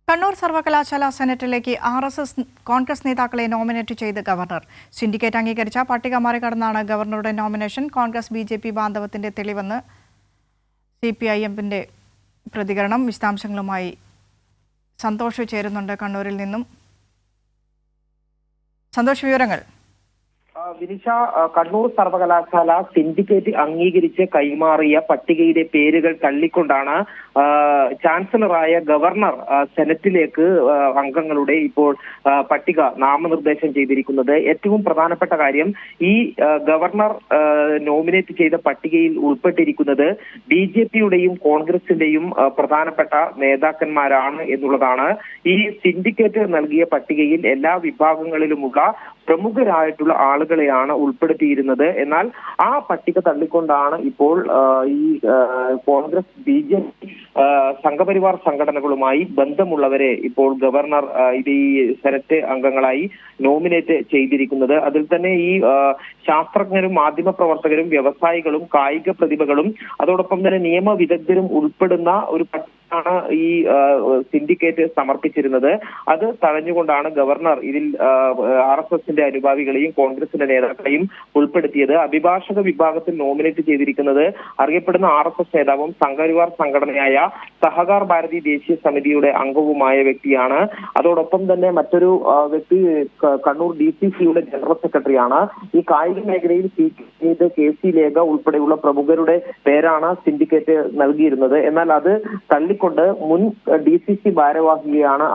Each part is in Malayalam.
കണ്ണൂർ സർവകലാശാല സെനറ്റിലേക്ക് കോൺഗ്രസ് നേതാക്കളെ നോമിനേറ്റ് ചെയ്ത് ഗവർണർ. സിൻഡിക്കേറ്റ് അംഗീകരിച്ച പട്ടിക മറികടന്നാണ് ഗവർണറുടെ നോമിനേഷൻ. കോൺഗ്രസ് BJP ബാന്ധവത്തിന്റെ തെളിവെന്ന് CPIMന്റെ പ്രതികരണം. വിശദാംശങ്ങളുമായി സന്തോഷ് ചേരുന്നുണ്ട് കണ്ണൂരിൽ നിന്നും. സന്തോഷ്, വിവരങ്ങൾ. വിനിഷ, കണ്ണൂർ സർവകലാശാല സിൻഡിക്കേറ്റ് അംഗീകരിച്ച് കൈമാറിയ പട്ടികയിലെ പേരുകൾ തള്ളിക്കൊണ്ടാണ് ചാൻസലറായ ഗവർണർ സെനറ്റിലേക്ക് അംഗങ്ങളുടെ ഇപ്പോൾ പട്ടിക നാമനിർദ്ദേശം ചെയ്തിരിക്കുന്നത്. ഏറ്റവും പ്രധാനപ്പെട്ട കാര്യം, ഈ ഗവർണർ നോമിനേറ്റ് ചെയ്ത പട്ടികയിൽ ഉൾപ്പെട്ടിരിക്കുന്നത് BJPയുടെയും കോൺഗ്രസിന്റെയും പ്രധാനപ്പെട്ട നേതാക്കന്മാരാണ് എന്നുള്ളതാണ്. ഈ സിൻഡിക്കേറ്റ് നൽകിയ പട്ടികയിൽ എല്ലാ വിഭാഗങ്ങളിലുമുള്ള പ്രമുഖരായിട്ടുള്ള ആളുകളെയാണ് ഉൾപ്പെടുത്തിയിരുന്നത്. എന്നാൽ ആ പട്ടിക തള്ളിക്കൊണ്ടാണ് ഇപ്പോൾ ഈ കോൺഗ്രസ് BJP സംഘപരിവാർ സംഘടനകളുമായി ബന്ധമുള്ളവരെ ഇപ്പോൾ ഗവർണർ ഈ സെനറ്റ് അംഗങ്ങളായി നോമിനേറ്റ് ചെയ്തിരിക്കുന്നത്. അതിൽ തന്നെ ഈ ശാസ്ത്രജ്ഞരും മാധ്യമപ്രവർത്തകരും വ്യവസായികളും കായിക പ്രതിഭകളും അതോടൊപ്പം തന്നെ നിയമ വിദഗ്ധരും ഉൾപ്പെടുന്ന ഒരു ാണ് ഈ സിൻഡിക്കേറ്റ് സമർപ്പിച്ചിരുന്നത്. അത് തഴഞ്ഞുകൊണ്ടാണ് ഗവർണർ ഇതിൽ RSSന്റെ അനുഭാവികളെയും കോൺഗ്രസിന്റെ നേതാക്കളെയും ഉൾപ്പെടുത്തിയത്. അഭിഭാഷക വിഭാഗത്തിൽ നോമിനേറ്റ് ചെയ്തിരിക്കുന്നത് അറിയപ്പെടുന്ന RSS നേതാവും സംഘപരിവാർ സംഘടനയായ സഹകാർ ഭാരതി ദേശീയ സമിതിയുടെ അംഗവുമായ വ്യക്തിയാണ്. അതോടൊപ്പം തന്നെ മറ്റൊരു വ്യക്തി കണ്ണൂർ DCCയുടെ ജനറൽ സെക്രട്ടറിയാണ്. ഈ കായിക മേഖലയിൽ KC ലേഖ ഉൾപ്പെടെയുള്ള പ്രമുഖരുടെ പേരാണ് സിൻഡിക്കേറ്റ് നൽകിയിരുന്നത്. എന്നാൽ അത് കൊണ്ട് മുൻ DCC ഭാരവാഹിയെയാണ്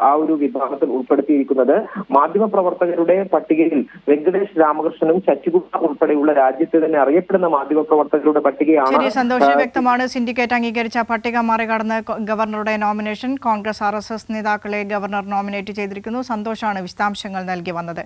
ആ ഒരു വിഭാഗത്തിൽ ഉൾപ്പെടുത്തിയിരിക്കുന്നത്. മാധ്യമപ്രവർത്തകരുടെ പട്ടികയിൽ വെങ്കടേഷ് രാമകൃഷ്ണനും ശശികുമാർ ഉൾപ്പെടെയുള്ള രാജ്യത്തെ തന്നെ അറിയപ്പെടുന്ന മാധ്യമപ്രവർത്തകരുടെ പട്ടികയാണ്. സന്തോഷം, വ്യക്തമാണ്. സിൻഡിക്കേറ്റ് അംഗീകരിച്ച പട്ടിക മറികടന്ന് ഗവർണറുടെ നോമിനേഷൻ. കോൺഗ്രസ് RSS നേതാക്കളെ ഗവർണർ നോമിനേറ്റ് ചെയ്തിരിക്കുന്നു. സന്തോഷാണ് വിശദാംശങ്ങൾ നൽകി വന്നത്.